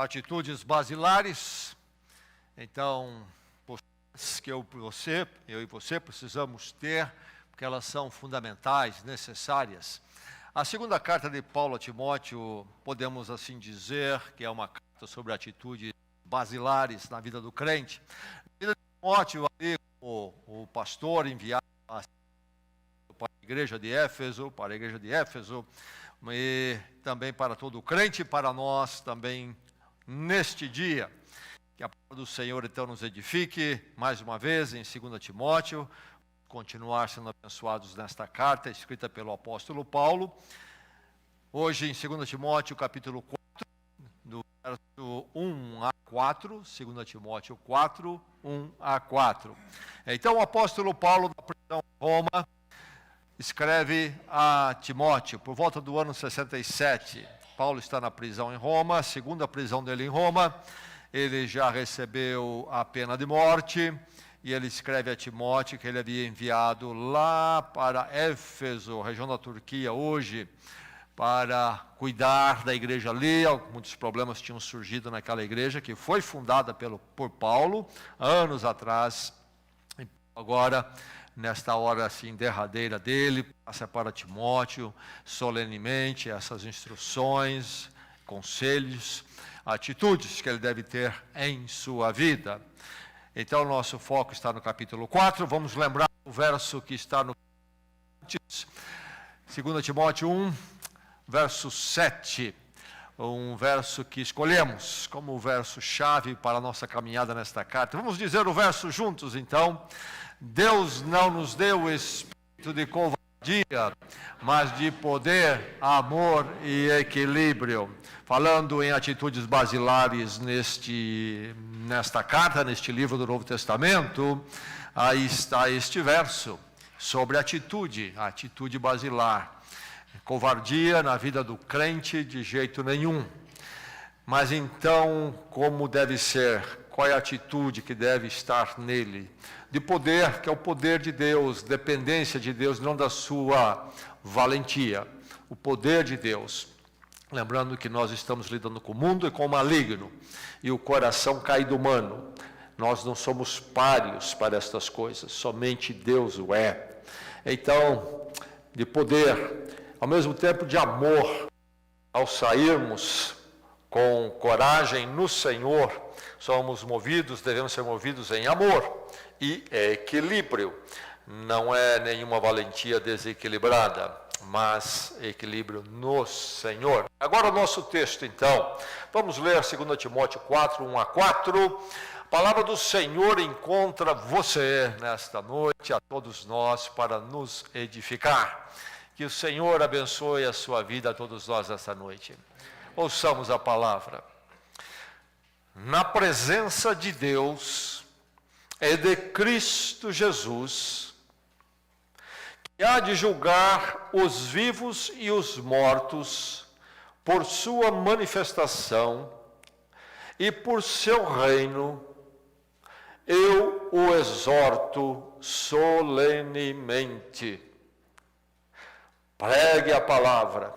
atitudes basilares. Então, que eu e você precisamos ter, porque elas são fundamentais, necessárias. A segunda carta de Paulo a Timóteo, podemos assim dizer, que é uma carta sobre atitudes basilares na vida do crente. Na vida de Timóteo, ali, o pastor enviado para a igreja de Éfeso, e também para todo crente, para nós também neste dia. Que a palavra do Senhor então nos edifique mais uma vez em 2 Timóteo, continuar sendo abençoados nesta carta escrita pelo apóstolo Paulo. Hoje em 2 Timóteo capítulo 4, do verso 1 a 4, 2 Timóteo 4, 1 a 4. Então o apóstolo Paulo, da prisão de Roma, escreve a Timóteo, por volta do ano 67. Paulo está na prisão em Roma, a segunda prisão dele em Roma. Ele já recebeu a pena de morte, e ele escreve a Timóteo que ele havia enviado lá para Éfeso, região da Turquia hoje, para cuidar da igreja ali. Muitos problemas tinham surgido naquela igreja, que foi fundada por Paulo, anos atrás. E agora, nesta hora assim derradeira dele, passa para Timóteo, solenemente, essas instruções, conselhos, atitudes que ele deve ter em sua vida. Então, o nosso foco está no capítulo 4. Vamos lembrar o verso que está no 2 Timóteo 1, verso 7. Um verso que escolhemos como o verso-chave para a nossa caminhada nesta carta. Vamos dizer o verso juntos, então. Deus não nos deu o espírito de covardia, mas de poder, amor e equilíbrio. Falando em atitudes basilares nesta carta, neste livro do Novo Testamento, aí está este verso sobre a atitude basilar. Covardia na vida do crente de jeito nenhum. Mas então, como deve ser? Qual é a atitude que deve estar nele? De poder, que é o poder de Deus, dependência de Deus, não da sua valentia. O poder de Deus. Lembrando que nós estamos lidando com o mundo e com o maligno, e o coração caído humano. Nós não somos pários para estas coisas, somente Deus o é. Então, de poder, ao mesmo tempo de amor, ao sairmos com coragem no Senhor, devemos ser movidos em amor e equilíbrio. Não é nenhuma valentia desequilibrada, mas equilíbrio no Senhor. Agora o nosso texto, então. Vamos ler 2 Timóteo 4, 1 a 4. A palavra do Senhor encontra você nesta noite, a todos nós, para nos edificar. Que o Senhor abençoe a sua vida a todos nós esta noite. Ouçamos a palavra. Na presença de Deus e de Cristo Jesus, que há de julgar os vivos e os mortos por sua manifestação e por seu reino, eu o exorto solenemente. Pregue a palavra,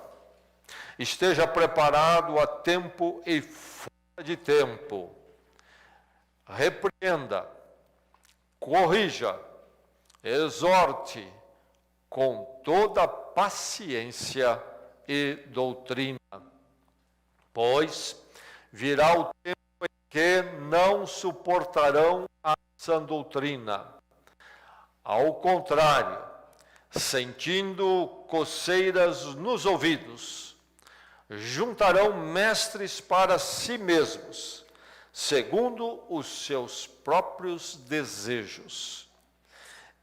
esteja preparado a tempo e fora de tempo, repreenda, corrija, exorte, com toda paciência e doutrina, pois virá o tempo em que não suportarão a sã doutrina. Ao contrário, sentindo coceiras nos ouvidos, juntarão mestres para si mesmos, segundo os seus próprios desejos.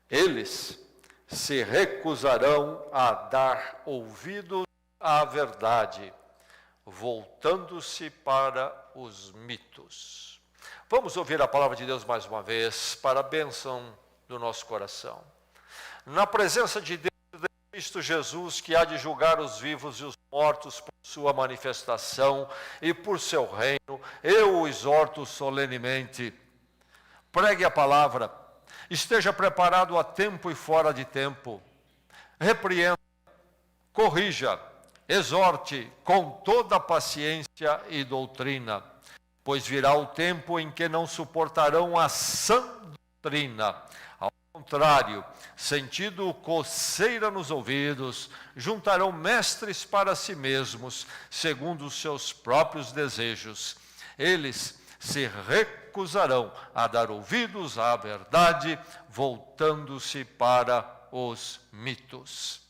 Eles se recusarão a dar ouvido à verdade, voltando-se para os mitos. Vamos ouvir a palavra de Deus mais uma vez, para a bênção do nosso coração. Na presença de Deus e de Cristo Jesus, que há de julgar os vivos e os mortos por sua manifestação e por seu reino, eu o exorto solenemente. Pregue a palavra, esteja preparado a tempo e fora de tempo, repreenda, corrija, exorte com toda paciência e doutrina, pois virá o tempo em que não suportarão a sã doutrina. Ao contrário, sentindo coceira nos ouvidos, juntarão mestres para si mesmos, segundo os seus próprios desejos. Eles se recusarão a dar ouvidos à verdade, voltando-se para os mitos.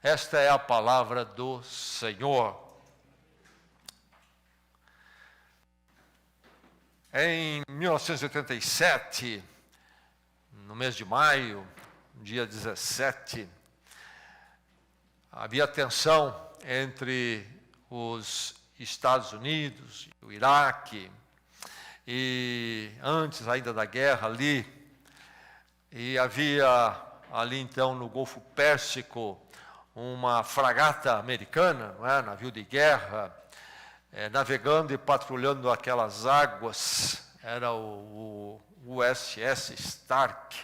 Esta é a palavra do Senhor. Em 1987, no mês de maio, dia 17, havia tensão entre os Estados Unidos e o Iraque, e antes ainda da guerra ali, e havia ali então no Golfo Pérsico uma fragata americana, não é? Navio de guerra, navegando e patrulhando aquelas águas, era o USS Stark.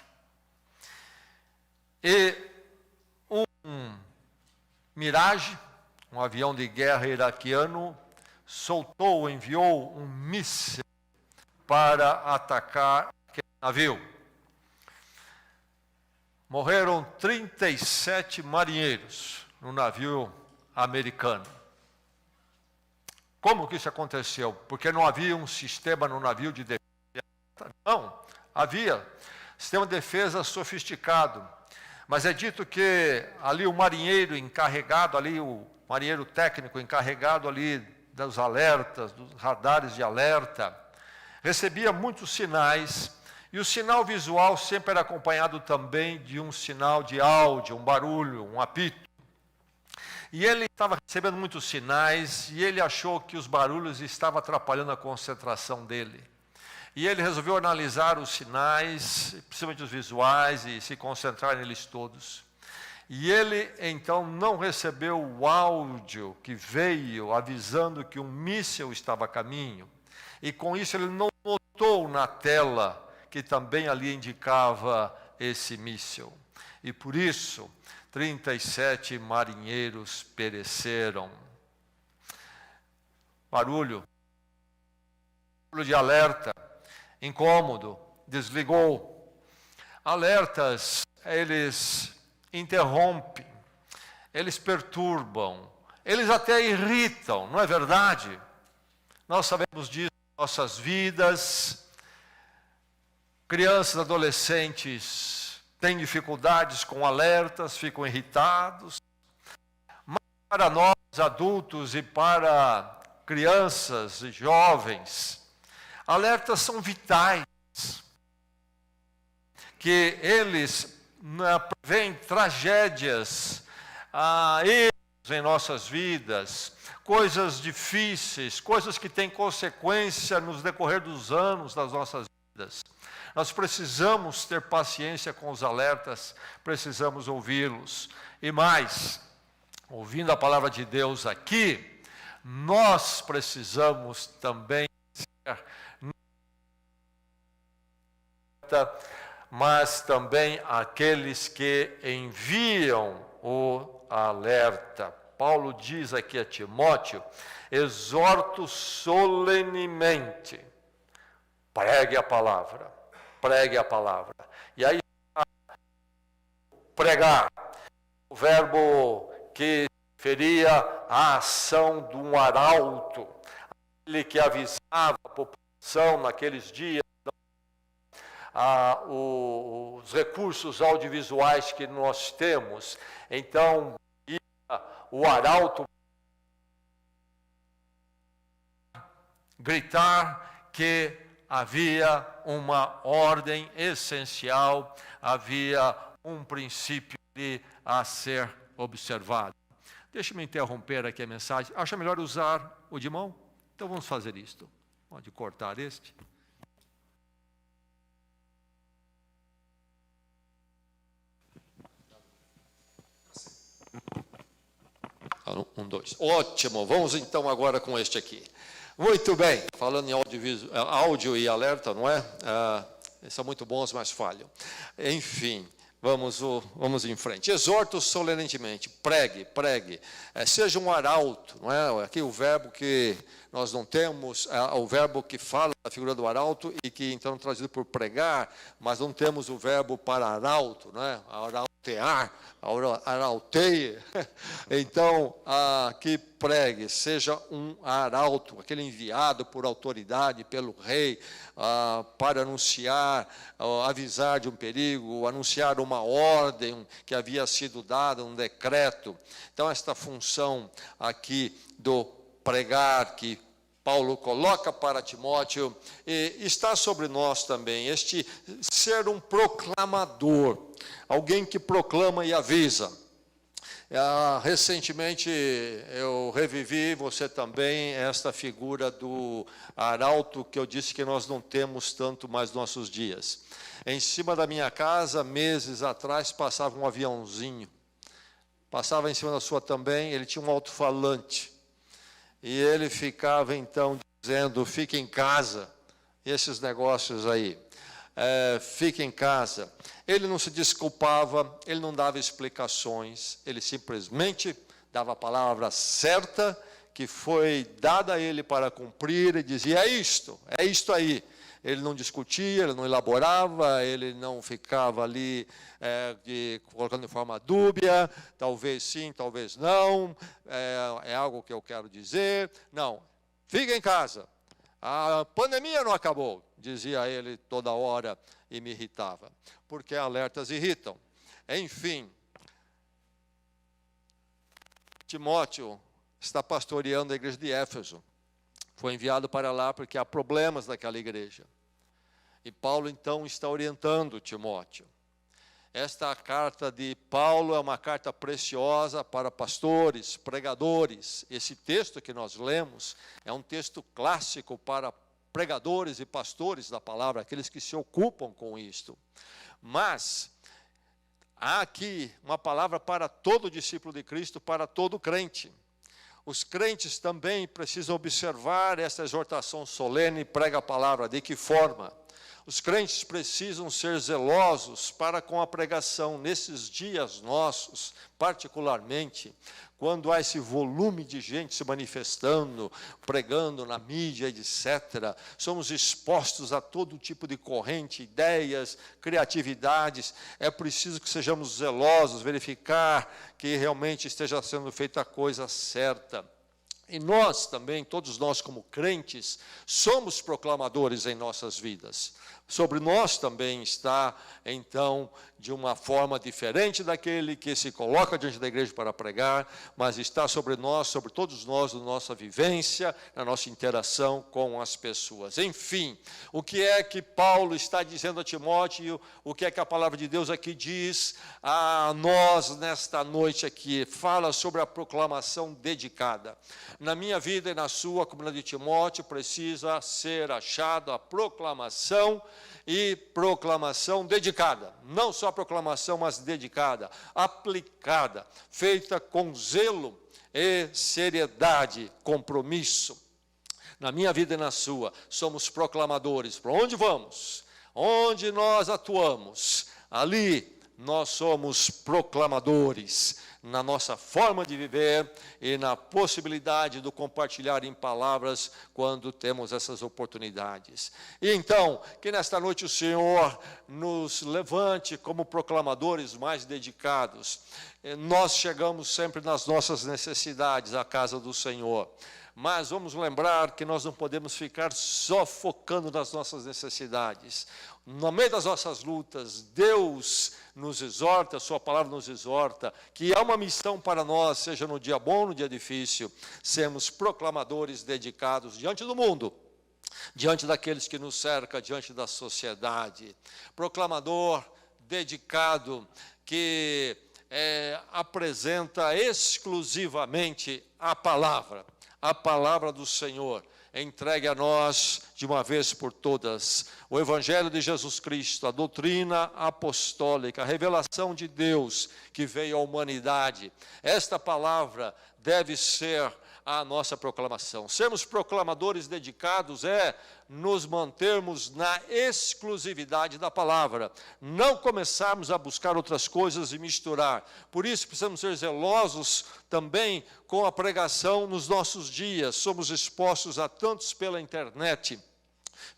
E um Mirage, um avião de guerra iraquiano, enviou um míssil para atacar aquele navio. Morreram 37 marinheiros no navio americano. Como que isso aconteceu? Porque não havia um sistema no navio de defesa? Não, havia sistema de defesa sofisticado. Mas é dito que ali o marinheiro encarregado, ali o marinheiro técnico encarregado ali dos alertas, dos radares de alerta, recebia muitos sinais, e o sinal visual sempre era acompanhado também de um sinal de áudio, um barulho, um apito. E ele estava recebendo muitos sinais, e ele achou que os barulhos estavam atrapalhando a concentração dele. E ele resolveu analisar os sinais, principalmente os visuais, e se concentrar neles todos. E ele, então, não recebeu o áudio que veio avisando que um míssil estava a caminho. E com isso ele não notou na tela que também ali indicava esse míssil. E por isso, 37 marinheiros pereceram. Barulho de alerta, incômodo, desligou. Alertas, eles interrompem, eles perturbam, eles até irritam, não é verdade? Nós sabemos disso em nossas vidas. Crianças, adolescentes têm dificuldades com alertas, ficam irritados. Mas para nós, adultos, e para crianças e jovens, alertas são vitais, que eles prevêem tragédias, erros em nossas vidas, coisas difíceis, coisas que têm consequência no decorrer dos anos das nossas vidas. Nós precisamos ter paciência com os alertas, precisamos ouvi-los. E mais, ouvindo a palavra de Deus aqui, nós precisamos também ser, mas também aqueles que enviam o alerta. Paulo diz aqui a Timóteo: exorto solenemente, pregue a palavra. Pregue a palavra. E aí, pregar, o verbo que referia à ação de um arauto, aquele que avisava a população naqueles dias, os recursos audiovisuais que nós temos. Então, o arauto gritar que havia uma ordem essencial, havia um princípio a ser observado. Deixe-me interromper aqui a mensagem. Acha melhor usar o de mão? Então vamos fazer isto. Pode cortar este. Um, dois. Ótimo. Vamos então agora com este aqui. Muito bem, falando em áudio e alerta, não é? São muito bons, mas falham. Enfim, Vamos em frente. Exorto solenemente, pregue. Seja um arauto, não é? Aqui o verbo que nós não temos, o verbo que fala da figura do arauto e que então é trazido por pregar, mas não temos o verbo para arauto, não é? Arautear, arauteie. Então, que pregue, seja um arauto, aquele enviado por autoridade, pelo rei, para anunciar, avisar de um perigo, anunciar uma ordem que havia sido dada, um decreto. Então, esta função aqui do pregar, que Paulo coloca para Timóteo, e está sobre nós também, este ser um proclamador, alguém que proclama e avisa. Recentemente eu revivi, você também, esta figura do arauto que eu disse que nós não temos tanto mais nossos dias. Em cima da minha casa, meses atrás, passava um aviãozinho, passava em cima da sua também, ele tinha um alto-falante, e ele ficava então dizendo, fique em casa, esses negócios aí, fique em casa. Ele não se desculpava, ele não dava explicações, ele simplesmente dava a palavra certa, que foi dada a ele para cumprir, e dizia, é isto aí. Ele não discutia, ele não elaborava, ele não ficava ali colocando de forma dúbia, talvez sim, talvez não, é algo que eu quero dizer. Não, fica em casa, a pandemia não acabou, dizia ele toda hora e me irritava, porque alertas irritam. Enfim, Timóteo está pastoreando a igreja de Éfeso. Foi enviado para lá porque há problemas naquela igreja. E Paulo, então, está orientando Timóteo. Esta carta de Paulo é uma carta preciosa para pastores, pregadores. Esse texto que nós lemos é um texto clássico para pregadores e pastores da palavra, aqueles que se ocupam com isto. Mas há aqui uma palavra para todo discípulo de Cristo, para todo crente. Os crentes também precisam observar essa exortação solene, prega a palavra, de que forma? Os crentes precisam ser zelosos para com a pregação nesses dias nossos, particularmente, quando há esse volume de gente se manifestando, pregando na mídia, etc. Somos expostos a todo tipo de corrente, ideias, criatividades. É preciso que sejamos zelosos, verificar que realmente esteja sendo feita a coisa certa. E nós também, todos nós como crentes, somos proclamadores em nossas vidas. Sobre nós também está, então, de uma forma diferente daquele que se coloca diante da igreja para pregar, mas está sobre nós, sobre todos nós, na nossa vivência, na nossa interação com as pessoas. Enfim, o que é que Paulo está dizendo a Timóteo, o que é que a palavra de Deus aqui diz a nós nesta noite aqui? Fala sobre a proclamação dedicada. Na minha vida e na sua, como na de Timóteo, precisa ser achada a proclamação e proclamação dedicada. Não só proclamação, mas dedicada, aplicada, feita com zelo e seriedade, compromisso. Na minha vida e na sua, somos proclamadores. Para onde vamos? Onde nós atuamos? Ali nós somos proclamadores. Na nossa forma de viver e na possibilidade do compartilhar em palavras quando temos essas oportunidades. E então, que nesta noite o Senhor nos levante como proclamadores mais dedicados. Nós chegamos sempre nas nossas necessidades à casa do Senhor. Mas vamos lembrar que nós não podemos ficar só focando nas nossas necessidades. No meio das nossas lutas, Deus nos exorta, a sua palavra nos exorta, que há uma missão para nós, seja no dia bom ou no dia difícil, sermos proclamadores dedicados diante do mundo, diante daqueles que nos cercam, diante da sociedade. Proclamador dedicado, que apresenta exclusivamente a palavra do Senhor, entregue a nós de uma vez por todas. O Evangelho de Jesus Cristo, a doutrina apostólica, a revelação de Deus que veio à humanidade. Esta palavra deve ser à nossa proclamação. Sermos proclamadores dedicados é nos mantermos na exclusividade da palavra, não começarmos a buscar outras coisas e misturar. Por isso precisamos ser zelosos também com a pregação nos nossos dias. Somos expostos a tantos pela internet.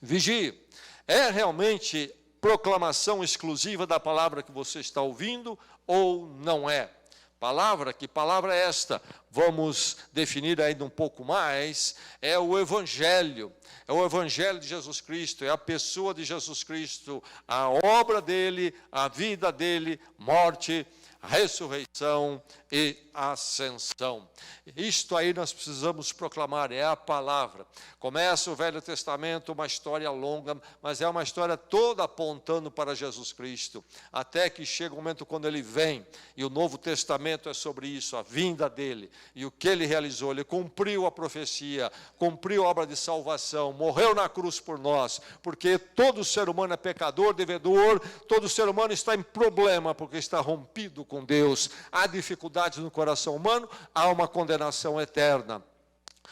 Vigie, é realmente proclamação exclusiva da palavra que você está ouvindo ou não é? Que palavra é esta? Vamos definir ainda um pouco mais, é o Evangelho de Jesus Cristo, é a pessoa de Jesus Cristo, a obra dele, a vida dele, morte, ressurreição e ascensão. Isto aí nós precisamos proclamar, é a palavra. Começa o Velho Testamento, uma história longa, mas é uma história toda apontando para Jesus Cristo, até que chega o momento quando ele vem, e o Novo Testamento é sobre isso, a vinda dele, e o que ele realizou. Ele cumpriu a profecia, cumpriu a obra de salvação, morreu na cruz por nós, porque todo ser humano é pecador, devedor, todo ser humano está em problema, porque está rompido com Deus. Há dificuldades no coração humano, há uma condenação eterna.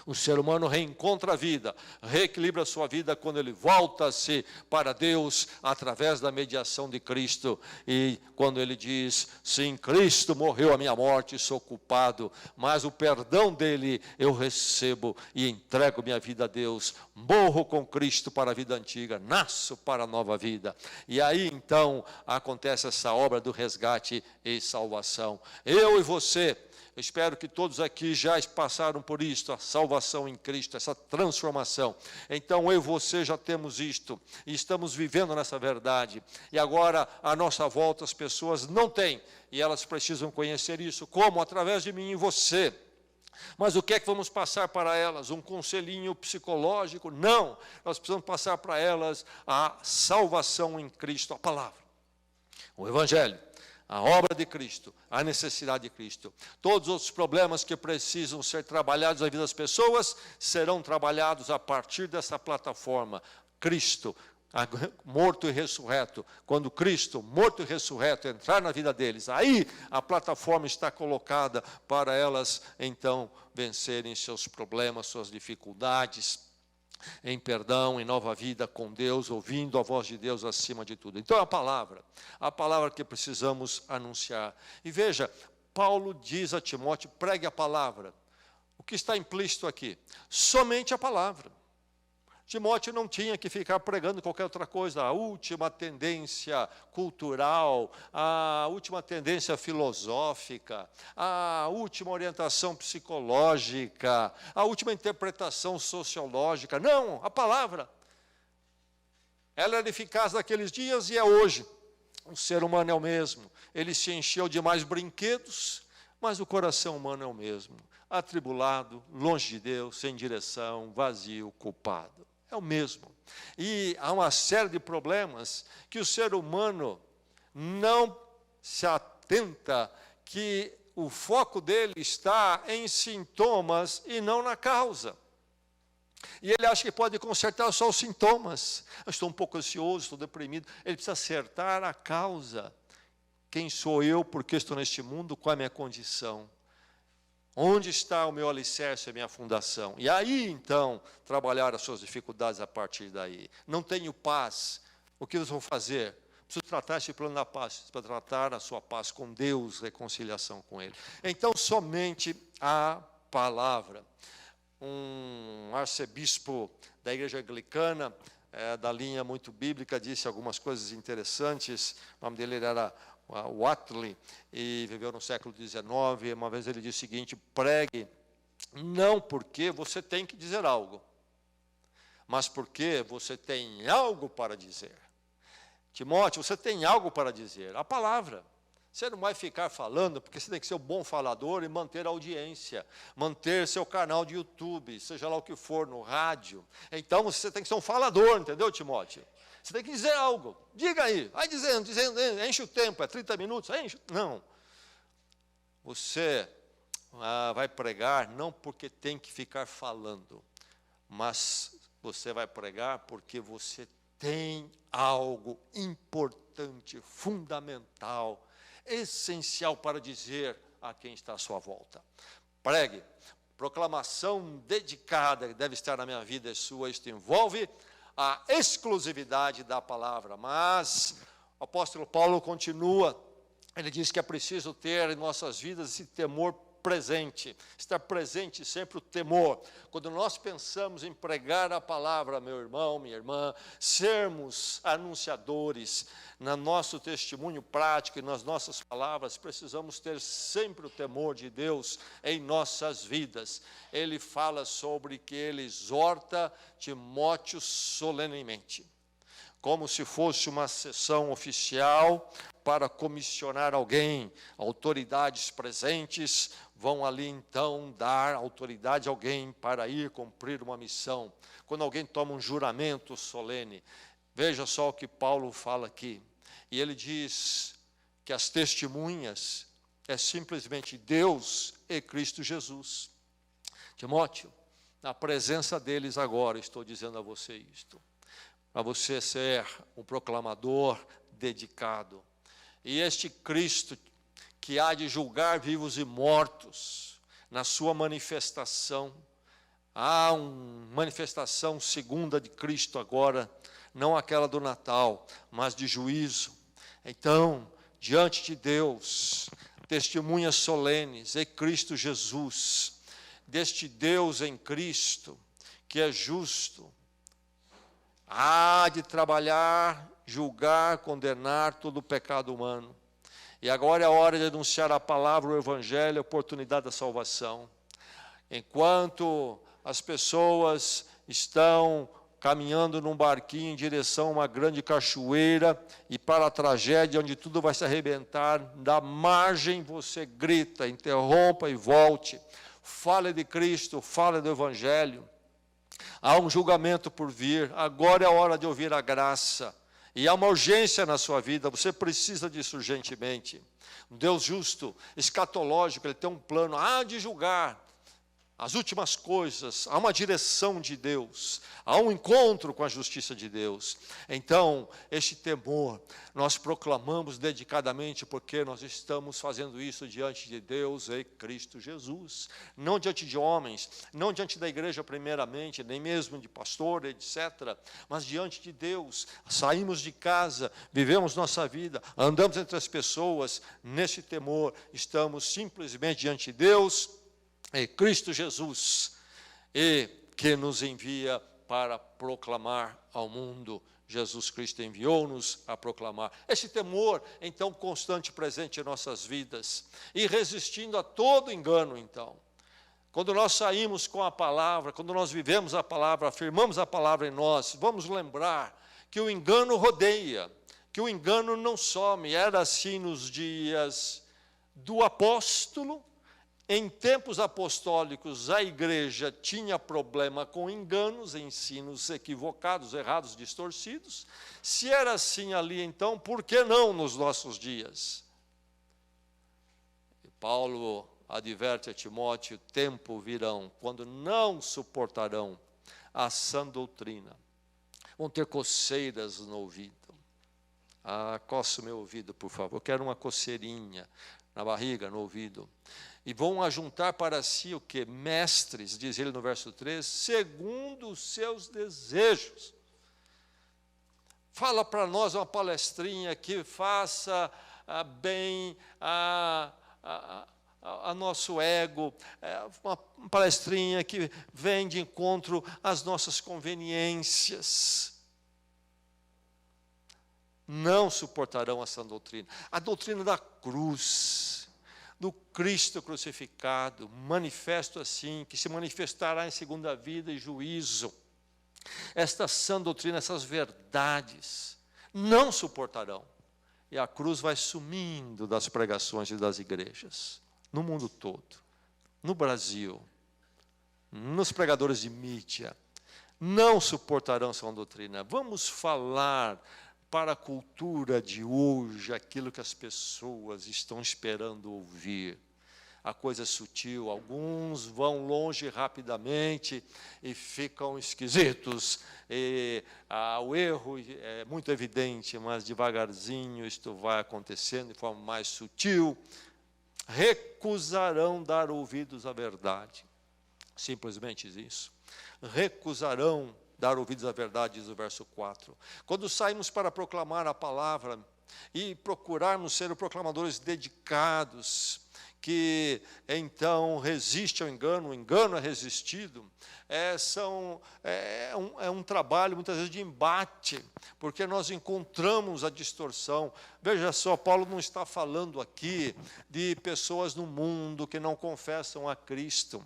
O ser humano reencontra a vida, reequilibra a sua vida quando ele volta-se para Deus através da mediação de Cristo. E quando ele diz, sim, Cristo morreu a minha morte, sou culpado, mas o perdão dele eu recebo e entrego minha vida a Deus. Morro com Cristo para a vida antiga, nasço para a nova vida. E aí então acontece essa obra do resgate e salvação. Eu e você, eu espero que todos aqui já passaram por isto, a salvação em Cristo, essa transformação. Então eu e você já temos isto, e estamos vivendo nessa verdade. E agora, à nossa volta, as pessoas não têm, e elas precisam conhecer isso. Como? Através de mim e você. Mas o que é que vamos passar para elas? Um conselhinho psicológico? Não, nós precisamos passar para elas a salvação em Cristo, a palavra, o Evangelho, a obra de Cristo, a necessidade de Cristo. Todos os outros problemas que precisam ser trabalhados na vida das pessoas serão trabalhados a partir dessa plataforma. Cristo, morto e ressurreto. Quando Cristo, morto e ressurreto, entrar na vida deles, aí a plataforma está colocada para elas, então, vencerem seus problemas, suas dificuldades, em perdão, em nova vida com Deus, ouvindo a voz de Deus acima de tudo. Então a palavra que precisamos anunciar. E veja, Paulo diz a Timóteo, pregue a palavra. O que está implícito aqui? Somente a palavra. Timóteo não tinha que ficar pregando qualquer outra coisa, a última tendência cultural, a última tendência filosófica, a última orientação psicológica, a última interpretação sociológica. Não, a palavra. Ela era eficaz naqueles dias e é hoje. O ser humano é o mesmo. Ele se encheu de mais brinquedos, mas o coração humano é o mesmo. Atribulado, longe de Deus, sem direção, vazio, culpado. É o mesmo. E há uma série de problemas que o ser humano não se atenta, que o foco dele está em sintomas e não na causa. E ele acha que pode consertar só os sintomas. Eu estou um pouco ansioso, estou deprimido. Ele precisa acertar a causa. Quem sou eu, por que estou neste mundo, qual é a minha condição? Onde está o meu alicerce, a minha fundação? E aí, então, trabalhar as suas dificuldades a partir daí. Não tenho paz. O que eles vão fazer? Preciso tratar esse plano da paz, para tratar a sua paz com Deus, reconciliação com Ele. Então, somente a palavra. Um arcebispo da igreja anglicana, da linha muito bíblica, disse algumas coisas interessantes. O nome dele era Whately, e viveu no século XIX. Uma vez ele disse o seguinte: pregue não porque você tem que dizer algo, mas porque você tem algo para dizer. Timóteo, você tem algo para dizer, a palavra. Você não vai ficar falando, porque você tem que ser um bom falador e manter a audiência, manter seu canal de YouTube, seja lá o que for, no rádio. Então você tem que ser um falador, entendeu, Timóteo? Você tem que dizer algo, diga aí, vai dizendo, enche o tempo, é 30 minutos, enche. Não, você vai pregar não porque tem que ficar falando, mas você vai pregar porque você tem algo importante, fundamental, essencial para dizer a quem está à sua volta. Pregue, proclamação dedicada que deve estar na minha vida é sua. Isto envolve a exclusividade da palavra. Mas o apóstolo Paulo continua, ele diz que é preciso ter em nossas vidas esse temor presente, estar presente sempre o temor. Quando nós pensamos em pregar a palavra, meu irmão, minha irmã, sermos anunciadores, no nosso testemunho prático e nas nossas palavras, precisamos ter sempre o temor de Deus em nossas vidas. Ele fala sobre que ele exorta Timóteo solenemente, como se fosse uma sessão oficial para comissionar alguém. Autoridades presentes vão ali então dar autoridade a alguém para ir cumprir uma missão. Quando alguém toma um juramento solene, veja só o que Paulo fala aqui. E ele diz que as testemunhas é simplesmente Deus e Cristo Jesus. Timóteo, na presença deles agora, estou dizendo a você isto, para você ser um proclamador dedicado. E este Cristo que há de julgar vivos e mortos, na sua manifestação, há uma manifestação segunda de Cristo agora, não aquela do Natal, mas de juízo. Então, diante de Deus, testemunhas solenes em Cristo Jesus, deste Deus em Cristo, que é justo, há de trabalhar, julgar, condenar todo o pecado humano. E agora é a hora de anunciar a palavra, o evangelho, a oportunidade da salvação. Enquanto as pessoas estão caminhando num barquinho em direção a uma grande cachoeira e para a tragédia onde tudo vai se arrebentar, da margem você grita, interrompa e volte. Fale de Cristo, fale do evangelho. Há um julgamento por vir, agora é a hora de ouvir a graça. E há uma urgência na sua vida, você precisa disso urgentemente. Um Deus justo, escatológico, Ele tem um plano, há de julgar as últimas coisas, há uma direção de Deus, há um encontro com a justiça de Deus. Então, este temor, nós proclamamos dedicadamente, porque nós estamos fazendo isso diante de Deus e Cristo Jesus, não diante de homens, não diante da igreja primeiramente, nem mesmo de pastor, etc., mas diante de Deus. Saímos de casa, vivemos nossa vida, andamos entre as pessoas, nesse temor, estamos simplesmente diante de Deus, é Cristo Jesus, e que nos envia para proclamar ao mundo. Jesus Cristo enviou-nos a proclamar. Esse temor, então, constante presente em nossas vidas, e resistindo a todo engano, então. Quando nós saímos com a palavra, quando nós vivemos a palavra, afirmamos a palavra em nós, vamos lembrar que o engano rodeia, que o engano não some. Era assim nos dias do apóstolo. Em tempos apostólicos, a igreja tinha problema com enganos, ensinos equivocados, errados, distorcidos. Se era assim ali, então, por que não nos nossos dias? E Paulo adverte a Timóteo: tempo virão, quando não suportarão a sã doutrina. Vão ter coceiras no ouvido. Coça o meu ouvido, por favor. Eu quero uma coceirinha na barriga, no ouvido. E vão ajuntar para si o que? Mestres, diz ele no verso 3, segundo os seus desejos. Fala para nós uma palestrinha que faça bem a nosso ego, uma palestrinha que vem de encontro às nossas conveniências. Não suportarão essa doutrina. A doutrina da cruz, do Cristo crucificado, manifesto assim, que se manifestará em segunda vida e juízo. Esta sã doutrina, essas verdades, não suportarão. E a cruz vai sumindo das pregações e das igrejas, no mundo todo, no Brasil, nos pregadores de mídia. Não suportarão essa doutrina. Vamos falar para a cultura de hoje, aquilo que as pessoas estão esperando ouvir. A coisa é sutil, alguns vão longe rapidamente e ficam esquisitos. O erro é muito evidente, mas devagarzinho isto vai acontecendo de forma mais sutil. Recusarão dar ouvidos à verdade. Simplesmente isso. Recusarão dar ouvidos à verdade, diz o verso 4. Quando saímos para proclamar a palavra e procurarmos ser proclamadores dedicados, que então resiste ao engano, o engano é resistido, é um trabalho muitas vezes de embate, porque nós encontramos a distorção. Veja só, Paulo não está falando aqui de pessoas no mundo que não confessam a Cristo.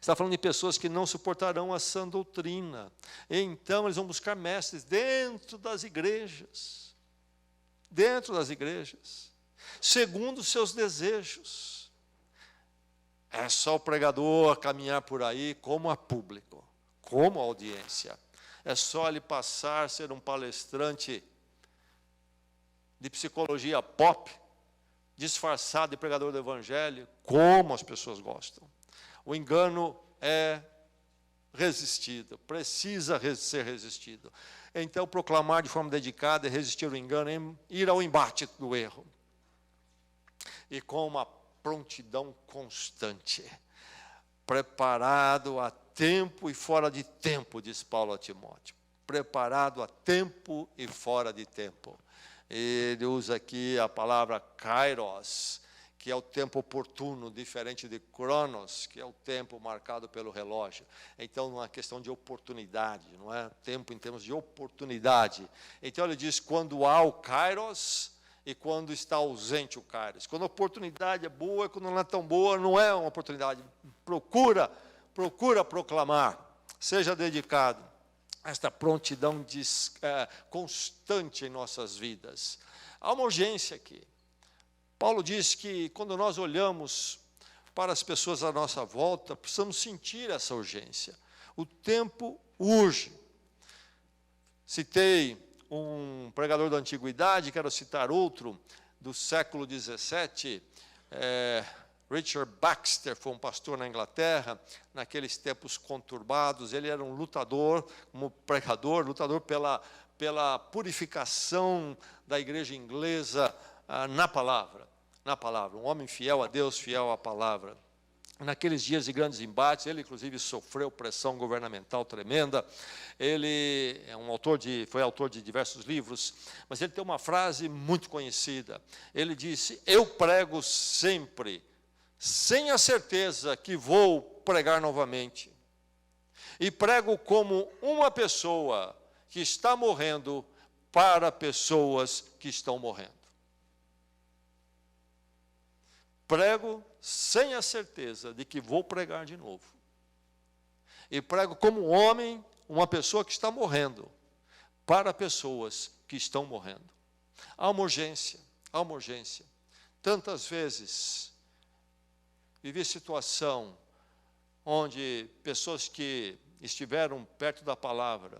Está falando de pessoas que não suportarão a sã doutrina. Então, eles vão buscar mestres dentro das igrejas. Dentro das igrejas. Segundo os seus desejos. É só o pregador caminhar por aí como a público, como a audiência. É só ele passar a ser um palestrante de psicologia pop, disfarçado de pregador do evangelho, como as pessoas gostam. O engano é resistido, precisa ser resistido. Então, proclamar de forma dedicada é resistir ao engano, é ir ao embate do erro. E com uma prontidão constante, preparado a tempo e fora de tempo, diz Paulo a Timóteo. Preparado a tempo e fora de tempo. Ele usa aqui a palavra kairos, que é o tempo oportuno, diferente de Cronos, que é o tempo marcado pelo relógio. Então, não é questão de oportunidade, não é tempo em termos de oportunidade. Então, ele diz, quando há o Kairos e quando está ausente o Kairos. Quando a oportunidade é boa e quando não é tão boa, não é uma oportunidade. Procura proclamar, seja dedicado a esta prontidão constante em nossas vidas. Há uma urgência aqui. Paulo diz que quando nós olhamos para as pessoas à nossa volta, precisamos sentir essa urgência. O tempo urge. Citei um pregador da antiguidade, quero citar outro do século XVII, Richard Baxter, foi um pastor na Inglaterra, naqueles tempos conturbados. Ele era um lutador, como pregador, lutador pela purificação da igreja inglesa, na palavra, um homem fiel a Deus, fiel à palavra. Naqueles dias de grandes embates, ele inclusive sofreu pressão governamental tremenda. Ele foi autor de diversos livros, mas ele tem uma frase muito conhecida. Ele disse: eu prego sempre, sem a certeza que vou pregar novamente. E prego como uma pessoa que está morrendo para pessoas que estão morrendo. Prego sem a certeza de que vou pregar de novo. E prego como homem, uma pessoa que está morrendo, para pessoas que estão morrendo. Há uma urgência, há uma urgência. Tantas vezes vivi situação onde pessoas que estiveram perto da palavra,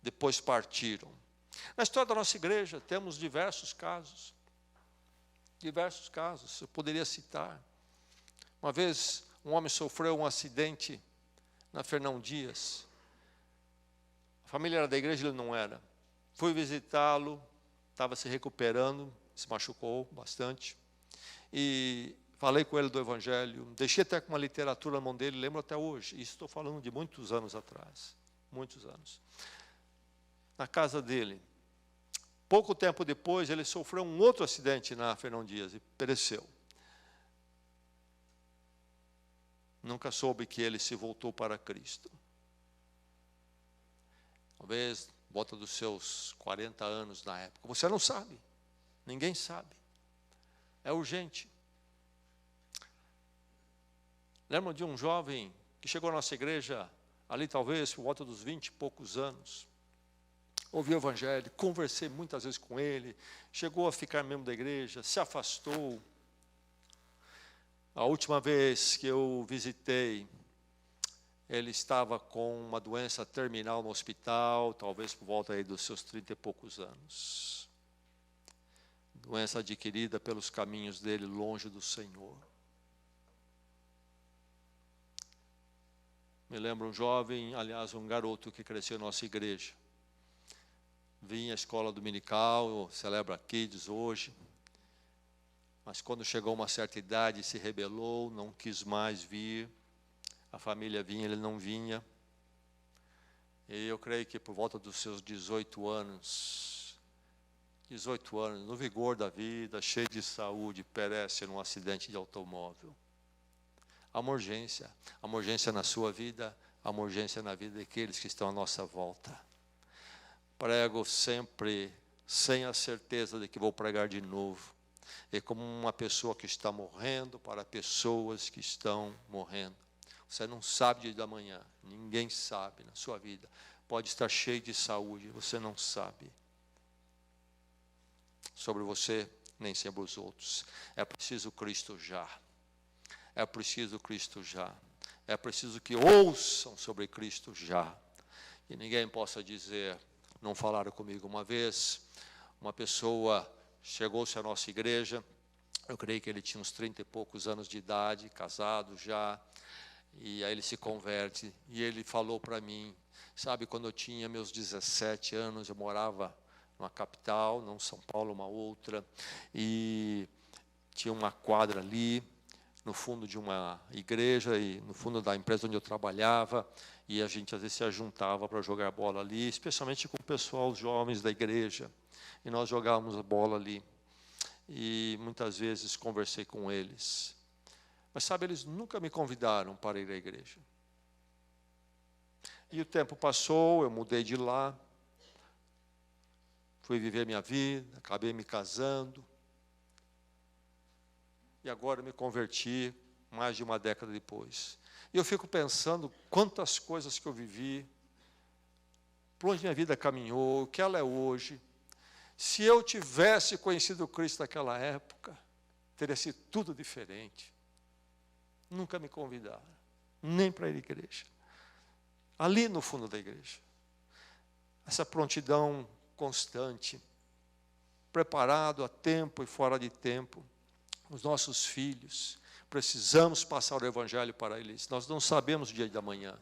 depois partiram. Na história da nossa igreja temos diversos casos. Diversos casos, eu poderia citar. Uma vez, um homem sofreu um acidente na Fernão Dias. A família era da igreja, ele não era. Fui visitá-lo, estava se recuperando, se machucou bastante. E falei com ele do Evangelho, deixei até com uma literatura na mão dele, lembro até hoje. Isso estou falando de muitos anos atrás. Muitos anos. Na casa dele. Pouco tempo depois, ele sofreu um outro acidente na Fernão Dias e pereceu. Nunca soube que ele se voltou para Cristo. Talvez, volta dos seus 40 anos na época. Você não sabe. Ninguém sabe. É urgente. Lembro de um jovem que chegou à nossa igreja, ali talvez por volta dos 20 e poucos anos. Ouvi o Evangelho, conversei muitas vezes com ele, chegou a ficar membro da igreja, se afastou. A última vez que eu visitei, ele estava com uma doença terminal no hospital, talvez por volta aí dos seus 30 e poucos anos. Doença adquirida pelos caminhos dele longe do Senhor. Me lembro um jovem, aliás, um garoto que cresceu na nossa igreja. Vim à escola dominical, celebra Kids hoje. Mas quando chegou a uma certa idade, se rebelou, não quis mais vir. A família vinha, ele não vinha. E eu creio que por volta dos seus 18 anos, no vigor da vida, cheio de saúde, perece num acidente de automóvel. Há uma urgência na sua vida, há uma urgência na vida daqueles que estão à nossa volta. Prego sempre sem a certeza de que vou pregar de novo. É como uma pessoa que está morrendo para pessoas que estão morrendo. Você não sabe dia da manhã, ninguém sabe na sua vida. Pode estar cheio de saúde, você não sabe. Sobre você, nem sobre os outros. É preciso Cristo já. É preciso Cristo já. É preciso que ouçam sobre Cristo já. E ninguém possa dizer, não falaram comigo uma vez, uma pessoa chegou-se à nossa igreja, eu creio que ele tinha uns 30 e poucos anos de idade, casado já, e aí ele se converte, e ele falou para mim, sabe, quando eu tinha meus 17 anos, eu morava numa capital, não São Paulo, uma outra, e tinha uma quadra ali, no fundo de uma igreja, e no fundo da empresa onde eu trabalhava, e a gente às vezes se ajuntava para jogar bola ali, especialmente com o pessoal, os jovens da igreja, e nós jogávamos a bola ali, e muitas vezes conversei com eles, mas sabe, eles nunca me convidaram para ir à igreja. E o tempo passou, eu mudei de lá, fui viver minha vida, acabei me casando, e agora me converti mais de uma década depois. E eu fico pensando quantas coisas que eu vivi, por onde minha vida caminhou, o que ela é hoje. Se eu tivesse conhecido Cristo naquela época, teria sido tudo diferente. Nunca me convidaram, nem para ir à igreja. Ali no fundo da igreja. Essa prontidão constante, preparado a tempo e fora de tempo. Os nossos filhos, precisamos passar o evangelho para eles. Nós não sabemos o dia da manhã.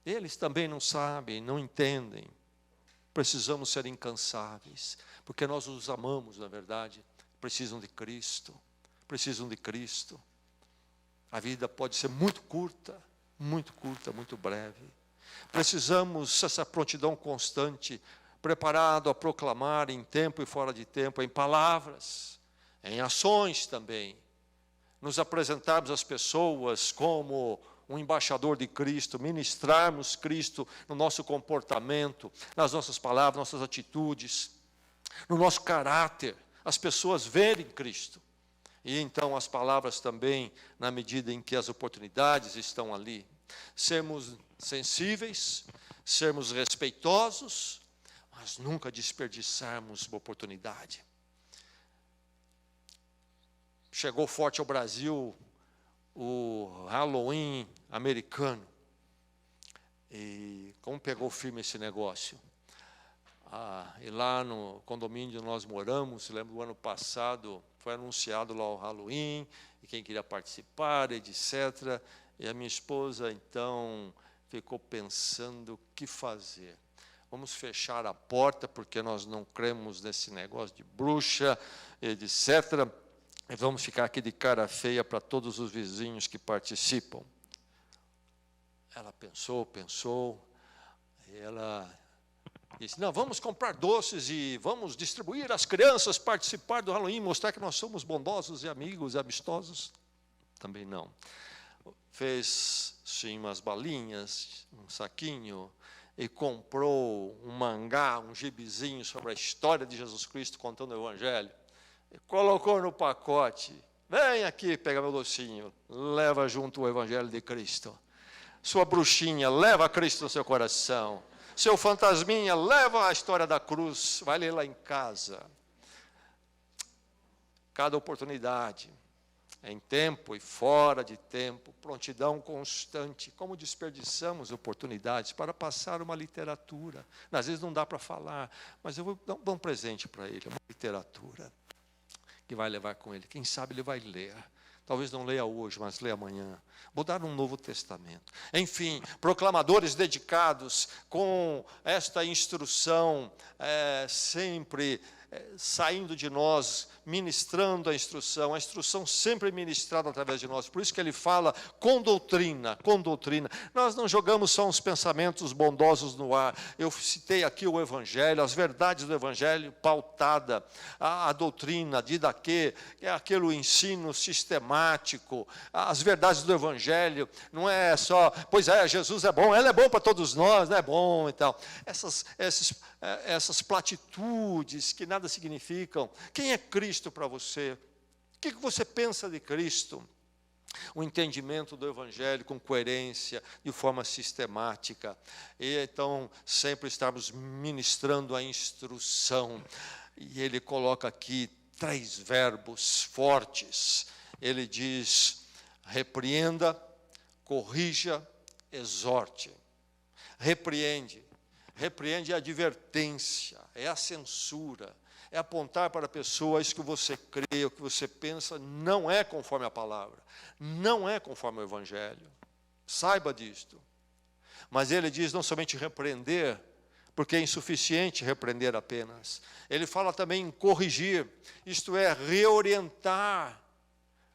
Eles também não sabem, não entendem. Precisamos ser incansáveis, porque nós os amamos, na verdade. Precisam de Cristo, precisam de Cristo. A vida pode ser muito curta, muito breve. Precisamos dessa prontidão constante, preparado a proclamar em tempo e fora de tempo, em palavras, em ações também, nos apresentarmos às pessoas como um embaixador de Cristo, ministrarmos Cristo no nosso comportamento, nas nossas palavras, nossas atitudes, no nosso caráter, as pessoas verem Cristo. E então as palavras também, na medida em que as oportunidades estão ali. Sermos sensíveis, sermos respeitosos, mas nunca desperdiçarmos uma oportunidade. Chegou forte ao Brasil o Halloween americano. E como pegou firme esse negócio? E lá no condomínio onde nós moramos, lembro do ano passado, foi anunciado lá o Halloween, e quem queria participar, etc. E a minha esposa, então, ficou pensando o que fazer. Vamos fechar a porta, porque nós não cremos nesse negócio de bruxa, etc., e vamos ficar aqui de cara feia para todos os vizinhos que participam. Ela pensou, e ela disse, não, vamos comprar doces e vamos distribuir às crianças, participar do Halloween, mostrar que nós somos bondosos e amigos e amistosos. Também não. Fez, sim, umas balinhas, um saquinho, e comprou um mangá, um gibizinho sobre a história de Jesus Cristo, contando o Evangelho. Colocou no pacote, vem aqui pegar meu docinho, leva junto o Evangelho de Cristo. Sua bruxinha, leva Cristo no seu coração. Seu fantasminha, leva a história da cruz, vai ler lá em casa. Cada oportunidade, em tempo e fora de tempo, prontidão constante. Como desperdiçamos oportunidades para passar uma literatura. Às vezes não dá para falar, mas eu vou dar um presente para ele, uma literatura que vai levar com ele. Quem sabe ele vai ler. Talvez não leia hoje, mas leia amanhã. Vou dar um Novo Testamento. Enfim, proclamadores dedicados com esta instrução sempre saindo de nós, ministrando a instrução sempre ministrada através de nós. Por isso que ele fala com doutrina, com doutrina. Nós não jogamos só uns pensamentos bondosos no ar. Eu citei aqui o Evangelho, as verdades do Evangelho, pautada, a doutrina, a didaquê, é aquele ensino sistemático, as verdades do Evangelho, não é só, pois é, Jesus é bom, ele é bom para todos nós, não é bom e tal. Essas platitudes que nada significam. Quem é Cristo para você? O que você pensa de Cristo? O entendimento do Evangelho com coerência, de forma sistemática. E então, sempre estarmos ministrando a instrução. E ele coloca aqui 3 verbos fortes. Ele diz: repreenda, corrija, exorte. Repreende. Repreende é a advertência, é a censura, é apontar para a pessoa isso que você crê, o que você pensa, não é conforme a palavra, não é conforme o Evangelho. Saiba disto. Mas ele diz não somente repreender, porque é insuficiente repreender apenas. Ele fala também em corrigir, isto é, reorientar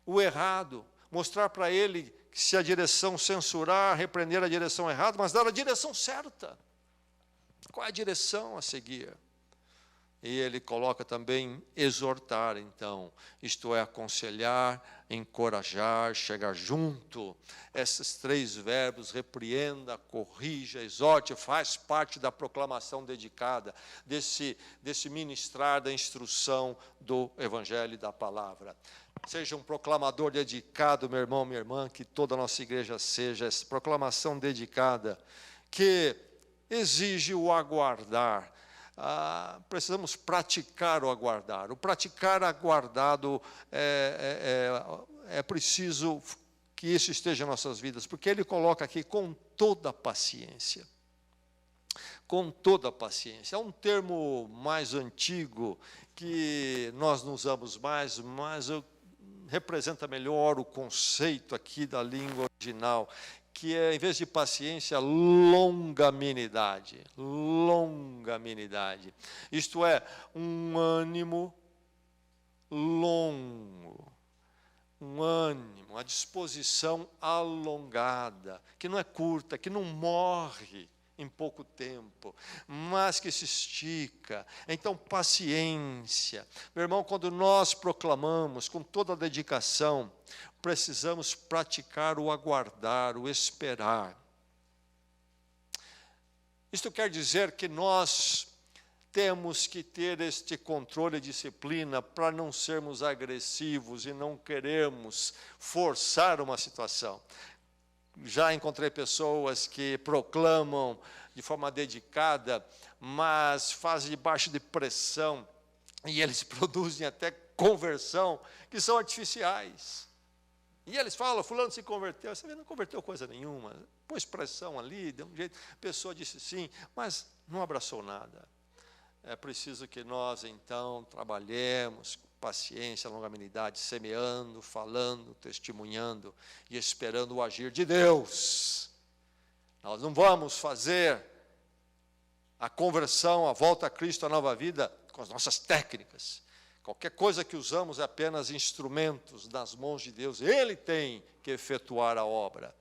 o errado, mostrar para ele que se a direção censurar, repreender a direção errada, mas dar a direção certa. Qual é a direção a seguir? E ele coloca também exortar, então, isto é, aconselhar, encorajar, chegar junto. Esses 3 verbos, repreenda, corrija, exorte, faz parte da proclamação dedicada, desse ministrar da instrução do Evangelho e da palavra. Seja um proclamador dedicado, meu irmão, minha irmã, que toda a nossa igreja seja essa proclamação dedicada, que exige o aguardar. Precisamos praticar o aguardar. O praticar aguardado é preciso que isso esteja em nossas vidas, porque ele coloca aqui com toda paciência. Com toda paciência. É um termo mais antigo que nós não usamos mais, mas representa melhor o conceito aqui da língua original, que é, em vez de paciência, longanimidade. Longanimidade. Isto é, um ânimo longo. Um ânimo, uma disposição alongada, que não é curta, que não morre em pouco tempo, mas que se estica. Então, paciência. Meu irmão, quando nós proclamamos com toda a dedicação, precisamos praticar o aguardar, o esperar. Isto quer dizer que nós temos que ter este controle e disciplina para não sermos agressivos e não queremos forçar uma situação. Já encontrei pessoas que proclamam de forma dedicada, mas fazem debaixo de pressão, e eles produzem até conversão, que são artificiais. E eles falam, fulano se converteu, você não converteu coisa nenhuma, pôs pressão ali, deu um jeito, a pessoa disse sim, mas não abraçou nada. É preciso que nós, então, trabalhemos com paciência, longanimidade, semeando, falando, testemunhando e esperando o agir de Deus. Nós não vamos fazer a conversão, a volta a Cristo, a nova vida, com as nossas técnicas. Qualquer coisa que usamos é apenas instrumentos nas mãos de Deus. Ele tem que efetuar a obra.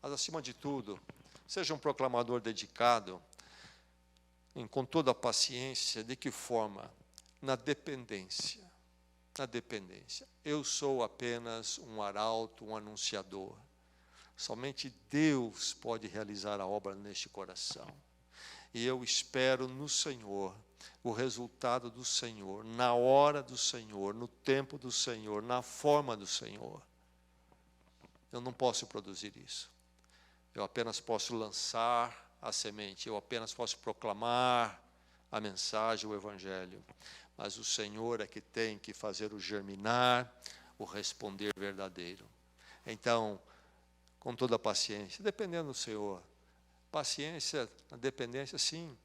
Mas, acima de tudo, seja um proclamador dedicado, com toda a paciência. De que forma? Na dependência. Na dependência. Eu sou apenas um arauto, um anunciador. Somente Deus pode realizar a obra neste coração. E eu espero no Senhor, o resultado do Senhor, na hora do Senhor, no tempo do Senhor, na forma do Senhor. Eu não posso produzir isso. Eu apenas posso lançar a semente, eu apenas posso proclamar a mensagem, o Evangelho. Mas o Senhor é que tem que fazer o germinar, o responder verdadeiro. Então, com toda a paciência, dependendo do Senhor. Paciência, na dependência, sim.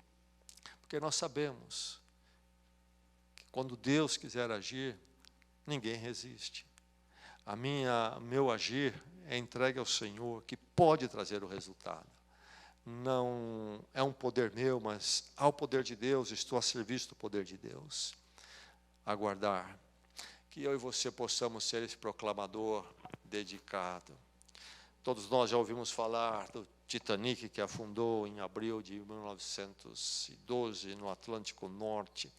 Porque nós sabemos que quando Deus quiser agir, ninguém resiste. meu agir é entregue ao Senhor, que pode trazer o resultado. Não é um poder meu, mas ao poder de Deus, estou a serviço do poder de Deus. Aguardar que eu e você possamos ser esse proclamador dedicado. Todos nós já ouvimos falar do Titanic, que afundou em abril de 1912 no Atlântico Norte.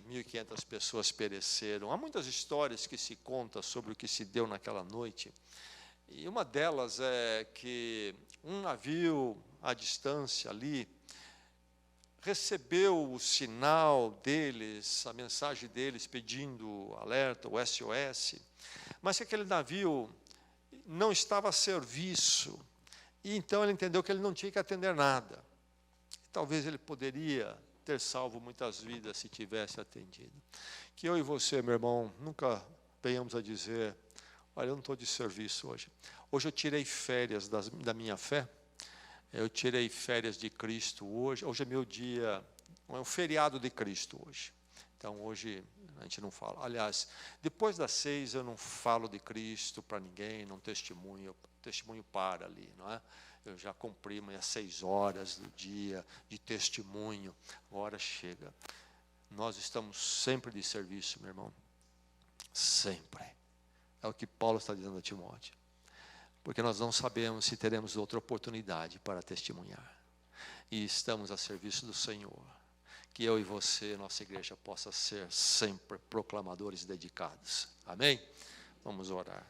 1.500 pessoas pereceram. Há muitas histórias que se contam sobre o que se deu naquela noite. E uma delas é que um navio à distância ali recebeu o sinal deles, a mensagem deles pedindo alerta, o SOS, mas que aquele navio não estava a serviço. E então ele entendeu que ele não tinha que atender nada. Talvez ele poderia ter salvo muitas vidas se tivesse atendido. Que eu e você, meu irmão, nunca venhamos a dizer: olha, eu não estou de serviço hoje. Hoje eu tirei férias da minha fé. Eu tirei férias de Cristo hoje. Hoje é meu dia, é um feriado de Cristo hoje. Então hoje a gente não fala. Aliás, depois das 6 eu não falo de Cristo para ninguém, não testemunho. O testemunho para ali, não é? Eu já cumpri as 6 horas do dia de testemunho. Agora chega. Nós estamos sempre de serviço, meu irmão. Sempre. É o que Paulo está dizendo a Timóteo. Porque nós não sabemos se teremos outra oportunidade para testemunhar. E estamos a serviço do Senhor. Que eu e você, nossa igreja, possa ser sempre proclamadores dedicados. Amém? Vamos orar.